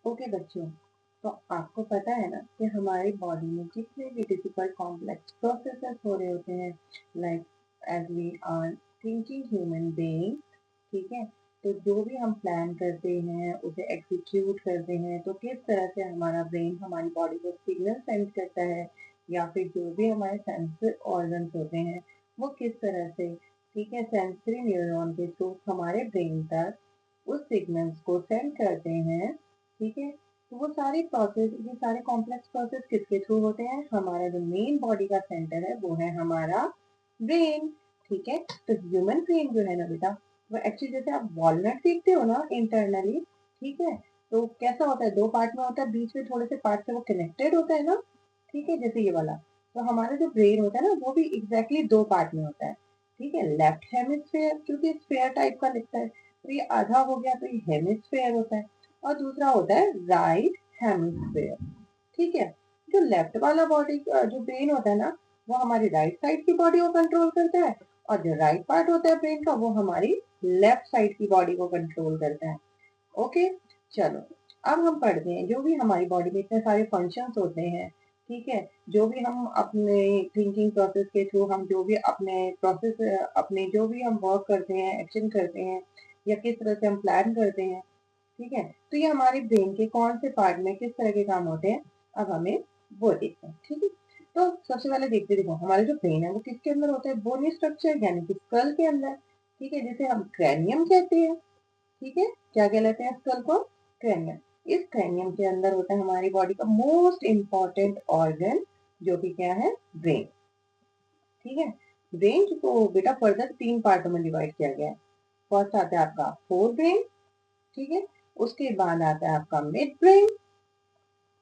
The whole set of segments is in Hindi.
ओके बच्चों, तो आपको पता है ना कि हमारी बॉडी में जितने भी डिफिकल्ट कॉम्प्लेक्स प्रोसेसेस हो रहे होते हैं, like as we are thinking human being, ठीक है। तो जो भी हम प्लान करते हैं उसे एग्जीक्यूट करते हैं, तो किस तरह से हमारा ब्रेन हमारी बॉडी को सिग्नल सेंड करता है, या फिर जो भी हमारे सेंसर ऑर्गन्स होते हैं वो किस तरह से, ठीक है, सेंसरी न्यूरॉन के थ्रू हमारे ब्रेन तक उस सिग्नल्स को सेंड करते हैं, ठीक है। तो वो सारे प्रोसेस, ये सारे कॉम्प्लेक्स प्रोसेस किसके थ्रू होते हैं? हमारा जो मेन बॉडी का सेंटर है वो है हमारा ब्रेन, ठीक है। तो ह्यूमन ब्रेन जो है ना बेटा, वो एक्चुअली जैसे आप वॉलनट देखते हो ना इंटरनली, ठीक है, तो कैसा होता है, दो पार्ट में होता है, बीच में थोड़े से पार्ट से वो कनेक्टेड होता है ना, ठीक है, जैसे ये वाला। तो हमारा जो ब्रेन होता है ना वो भी एग्जैक्टली दो पार्ट में होता है, ठीक है। लेफ्ट हेमिस्फेयर, क्योंकि स्फेयर टाइप का दिखता है, तो ये आधा हो गया, तो ये हेमिस्फेयर होता है। और दूसरा होता है राइट हेमिस्फेयर, ठीक है। जो लेफ्ट वाला बॉडी जो ब्रेन होता है ना, वो हमारी राइट साइड की बॉडी को कंट्रोल करता है, और जो राइट पार्ट होता है ब्रेन का वो हमारी लेफ्ट साइड की बॉडी को कंट्रोल करता है। ओके, चलो अब हम पढ़ते हैं जो भी हमारी बॉडी में इतने सारे फंक्शंस होते हैं, ठीक है। जो भी हम अपने थिंकिंग प्रोसेस के थ्रू, हम जो भी अपने प्रोसेस, अपने जो भी हम वर्क करते हैं, एक्शन करते हैं, या किस तरह से हम प्लान करते हैं, ठीक है। तो ये हमारे ब्रेन के कौन से पार्ट में किस तरह के काम होते हैं, अब हमें वो देखते हैं, ठीक है। तो सबसे पहले देखते, देखो हमारा जो ब्रेन है वो किसके अंदर होता है? बोनी स्ट्रक्चर यानी कि स्कल के अंदर, ठीक है, जिसे हम क्रैनियम कहते हैं, ठीक है। क्या कहलाते हैं स्कल को? क्रैनियम। इस क्रैनियम के अंदर होता है हमारी बॉडी का मोस्ट इंपॉर्टेंट ऑर्गन, जो कि क्या है? ब्रेन, ठीक है। ब्रेन को बेटा फर्दर तीन पार्टों में डिवाइड किया गया है। फर्स्ट आता है आपका फोर ब्रेन, ठीक है। उसके बाद आता है आपका मिड ब्रेन,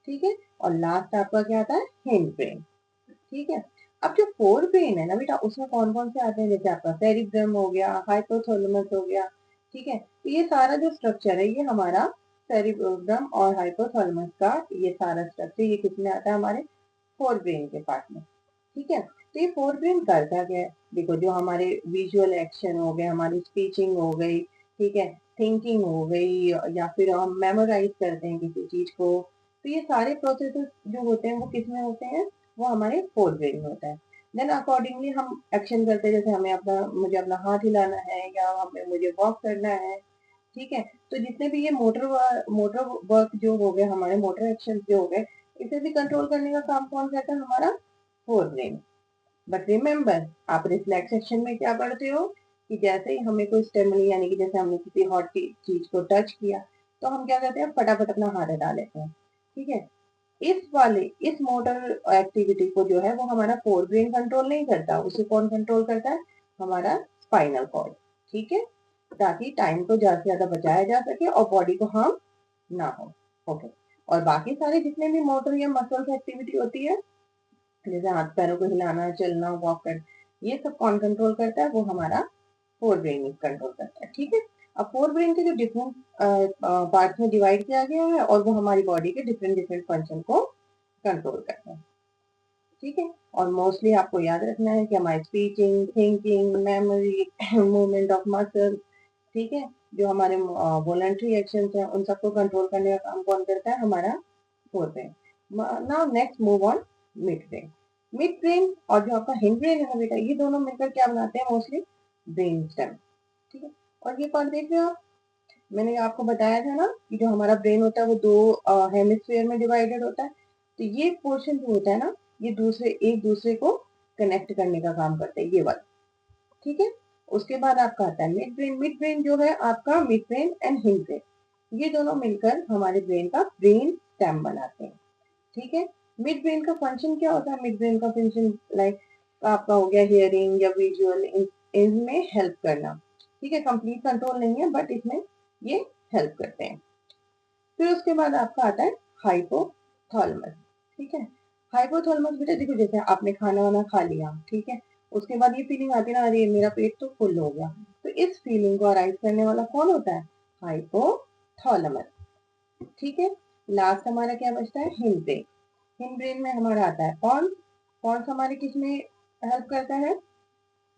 ठीक है। और लास्ट आपका क्या आता है? हिंड ब्रेन, ठीक है। अब जो फोर ब्रेन है ना बेटा, उसमें कौन कौन से आते हैं? जैसे आपका सेरिब्रम हो गया, हाइपोथैलेमस हो गया, ठीक है। तो ये सारा जो स्ट्रक्चर है ये हमारा सेरिब्रम और हाइपोथैलेमस का ये सारा स्ट्रक्चर ये किसमें आता है? हमारे फोर ब्रेन के पार्ट में, ठीक है। तो ये फोर ब्रेन करता क्या है? देखो, जो हमारे विजुअल एक्शन हो गए, हमारी स्पीचिंग हो गई, ठीक है, थिंकिंग हो गई, या फिर हम मेमोराइज करते हैं किसी चीज को, तो ये सारे प्रोसेसेस जो होते हैं वो किसमें होते हैं? वो हमारे फोर ब्रेन में होता है। देन अकॉर्डिंगली हम एक्शन करते हैं, जैसे हमें मुझे अपना हाथ हिलाना है, या मुझे वॉक करना है, ठीक है। तो जितने भी ये मोटर वर्क जो हो गए, हमारे मोटर एक्शन जो हो गए, इसे भी कंट्रोल करने का काम कौन करता है? हमारा फोर ब्रेन। बट रिमेम्बर, आप रिफ्लेक्स एक्शन में क्या पढ़ते हो कि जैसे ही हमें कोई स्टिमुली, यानी कि जैसे हमने किसी हॉट चीज को टच किया, तो हम क्या करते हैं? फटाफट अपना हाथ हटा लेते हैं, ठीक है। इस मोटर एक्टिविटी को जो है वो हमारा फोर ब्रेन कंट्रोल नहीं करता, उसे कौन कंट्रोल करता है? हमारा स्पाइनल कॉर्ड, ठीक है, ताकि टाइम को ज्यादा से ज्यादा बचाया जा सके और बॉडी को हार्म ना हो। ओके, और बाकी सारे जितने भी मोटर या मसल्स एक्टिविटी होती है, जैसे हाथ पैरों को हिलाना, चलना, वॉक करना, ये सब कौन कंट्रोल करता है? वो हमारा फोर ब्रेन कंट्रोल करता है, ठीक है। अब फोर ब्रेन के जो डिफरेंट पार्ट्स में डिवाइड किया गया है, और वो हमारी बॉडी के डिफरेंट डिफरेंट फंक्शन को कंट्रोल करता है, ठीक है। और मोस्टली आपको याद रखना है कि हमारी speeching, thinking, memory, movement of muscle, ठीक है, जो हमारे वॉलंटरी एक्शन है उन सबको कंट्रोल करने का काम कौन करता है? हमारा fore brain. Now next move on mid brain. Mid brain और जो आपका हिंड ब्रेन है ना बेटा, ये दोनों मिलकर क्या बनाते हैं? मोस्टली ब्रेन स्टेम, ठीक है। और ये पार्ट देख रहे हो आप? मैंने आपको बताया था ना कि जो हमारा ब्रेन होता है वो दो हेमिस्फीयर में डिवाइडेड होता है। तो ये पोर्शन जो होता है ना, ये एक दूसरे को कनेक्ट करने का काम करता है, ये वाला, ठीक है। उसके बाद आपका आता है मिड ब्रेन। मिड ब्रेन जो है आपका mid brain and hind brain, ये दोनों मिलकर हमारे ब्रेन का ब्रेन स्टेम बनाते हैं, ठीक है। मिड ब्रेन का फंक्शन क्या होता है? मिड ब्रेन का फंक्शन लाइक आपका हो गया हियरिंग या विजुअल, इनमें हेल्प करना, ठीक है। कंप्लीट कंट्रोल नहीं है बट इसमें ये हेल्प करते हैं। फिर उसके बाद आपका आता है हाइपोथैलेमस, ठीक है। हाइपोथैलेमस बेटा देखो, जैसे आपने खाना वाना खा लिया, ठीक है, उसके बाद ये फीलिंग आती है ना, अरे मेरा पेट तो फुल हो गया, तो इस फीलिंग को अराइज करने वाला कौन होता है? हाइपोथैलेमस, ठीक है। लास्ट हमारा क्या बचता है? Hind brain. हिंड ब्रेन में हमारा आता है कौन? कौन सा हमारे किस में हेल्प करता है?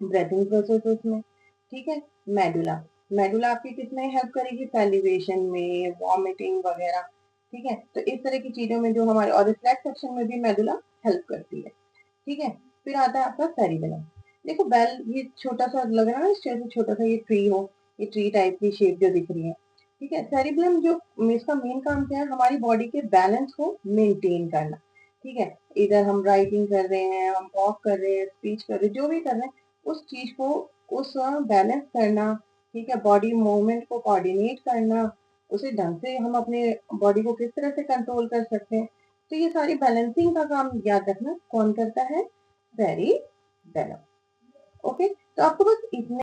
ब्रेथिंग प्रोसेस में, ठीक है। मेडुला। मेडुला आपकी किसमें हेल्प करेगी? सैलिवेशन में, वॉमिटिंग वगैरह, ठीक है, तो इस तरह की चीजों में जो हमारे, और रिफ्लेक्स सेक्शन में भी मेडुला हेल्प करती है। ठीक है, फिर आता है आपका सेरिबेलम। देखो बेल, ये छोटा सा लग रहा है ना, इस जैसे छोटा सा ये ट्री हो, ये ट्री टाइप की शेप जो दिख रही है। ठीक है, सेरिबेलम जो, इसका मेन काम क्या है, हमारी बॉडी के बैलेंस को मेंटेन करना। ठीक है, इधर हम राइटिंग कर रहे हैं, हम वॉक कर रहे हैं, स्पीच कर रहे हैं, जो भी कर रहे हैं, उस चीज को, उस बैलेंस करना। ठीक है, बॉडी मूवमेंट को कोऑर्डिनेट करना, उसे ढंग से हम अपने बॉडी को किस तरह से कंट्रोल कर सकते हैं। तो ये सारी बैलेंसिंग का काम याद रखना कौन करता है, सेरिबेलम। ओके, तो आपको बस इतने